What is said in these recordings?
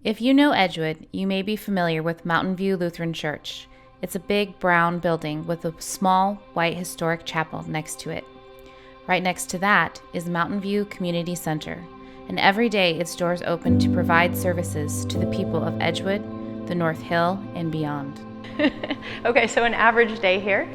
If you know Edgewood, you may be familiar with Mountain View Lutheran Church. It's a big brown building with a small white historic chapel next to it. Right next to that is Mountain View Community Center, and every day its doors open to provide services to the people of Edgewood, the North Hill, and beyond. Okay, so an average day here.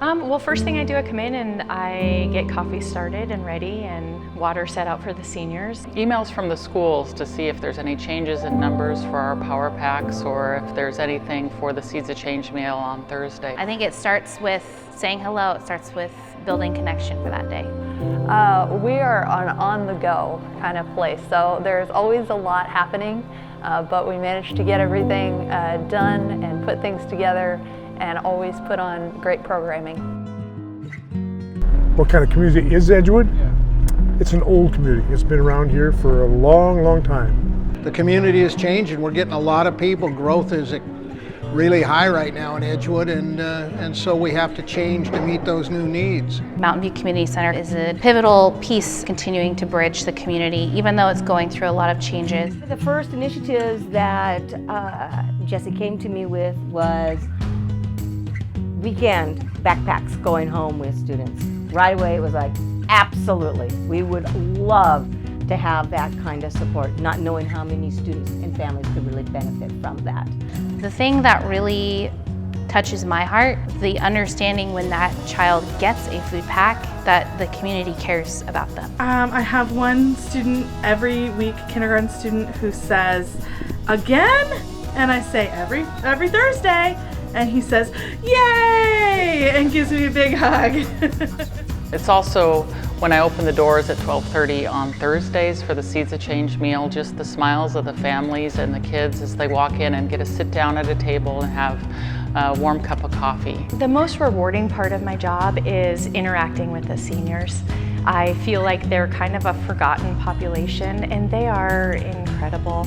Well, first thing I do, I come in and I get coffee started and ready and water set out for the seniors. Emails from the schools to see if there's any changes in numbers for our power packs or if there's anything for the Seeds of Change meal on Thursday. I think it starts with saying hello. It starts with building connection for that day. We are an on-the-go kind of place, so there's always a lot happening, but we manage to get everything done and put things together and always put on great programming. What kind of community is Edgewood? It's an old community. It's been around here for a long, long time. The community has changed and we're getting a lot of people. Growth is really high right now in Edgewood, and so we have to change to meet those new needs. Mountain View Community Center is a pivotal piece continuing to bridge the community, even though it's going through a lot of changes. The first initiatives that Jesse came to me with was weekend backpacks going home with students. Right away it was like, absolutely, we would love to have that kind of support, not knowing how many students and families could really benefit from that. The thing that really touches my heart, the understanding when that child gets a food pack that the community cares about them. I have one student every week, kindergarten student, who says, "Again?" And I say, every Thursday. And he says, "Yay!" and gives me a big hug. It's also when I open the doors at 12:30 on Thursdays for the Seeds of Change meal, just the smiles of the families and the kids as they walk in and get to sit down at a table and have a warm cup of coffee. The most rewarding part of my job is interacting with the seniors. I feel like they're kind of a forgotten population, and they are incredible.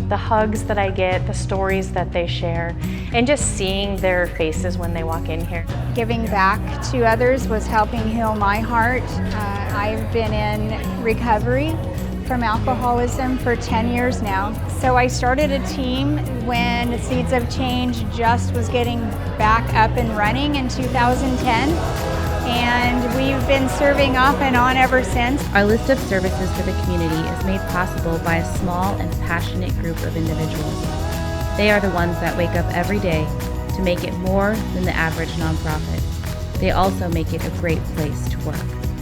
The hugs that I get, the stories that they share, and just seeing their faces when they walk in here. Giving back to others was helping heal my heart. I've been in recovery from alcoholism for 10 years now. So I started a team when Seeds of Change just was getting back up and running in 2010. And we've been serving off and on ever since. Our list of services for the community is made possible by a small and passionate group of individuals. They are the ones that wake up every day to make it more than the average nonprofit. They also make it a great place to work.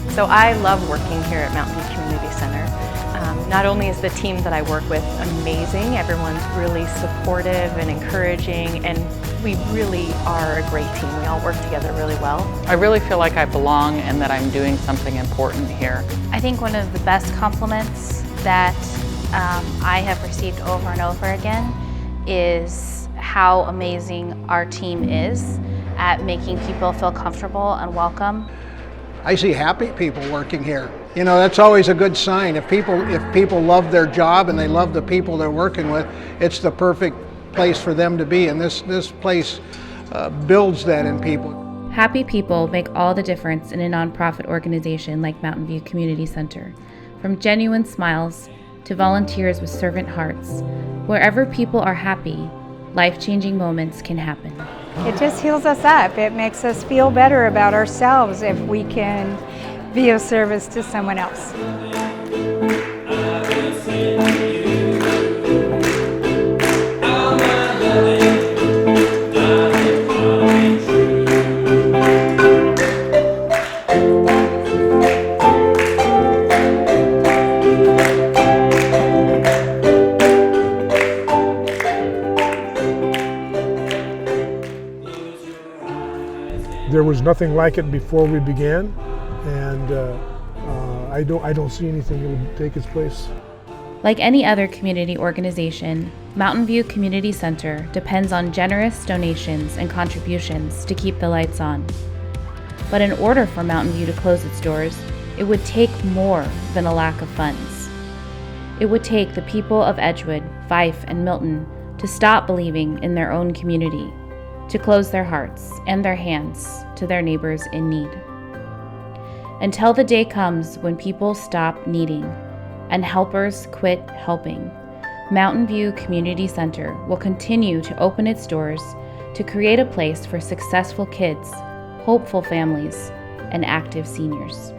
So I love working here at Mountain View Community Center. Not only is the team that I work with amazing, everyone's really supportive and encouraging, and we really are a great team. We all work together really well. I really feel like I belong and that I'm doing something important here. I think one of the best compliments that I have received over and over again is how amazing our team is at making people feel comfortable and welcome. I see happy people working here. You know, that's always a good sign. If people love their job and they love the people they're working with, it's the perfect place for them to be, and this place builds that in people. Happy people make all the difference in a nonprofit organization like Mountain View Community Center. From genuine smiles to volunteers with servant hearts, wherever people are happy, life-changing moments can happen. It just heals us up. It makes us feel better about ourselves if we can be of service to someone else. There was nothing like it before we began, and I don't see anything that would take its place. Like any other community organization, Mountain View Community Center depends on generous donations and contributions to keep the lights on. But in order for Mountain View to close its doors, it would take more than a lack of funds. It would take the people of Edgewood, Fife, and Milton to stop believing in their own community, to close their hearts and their hands to their neighbors in need. Until the day comes when people stop needing and helpers quit helping, Mountain View Community Center will continue to open its doors to create a place for successful kids, hopeful families, and active seniors.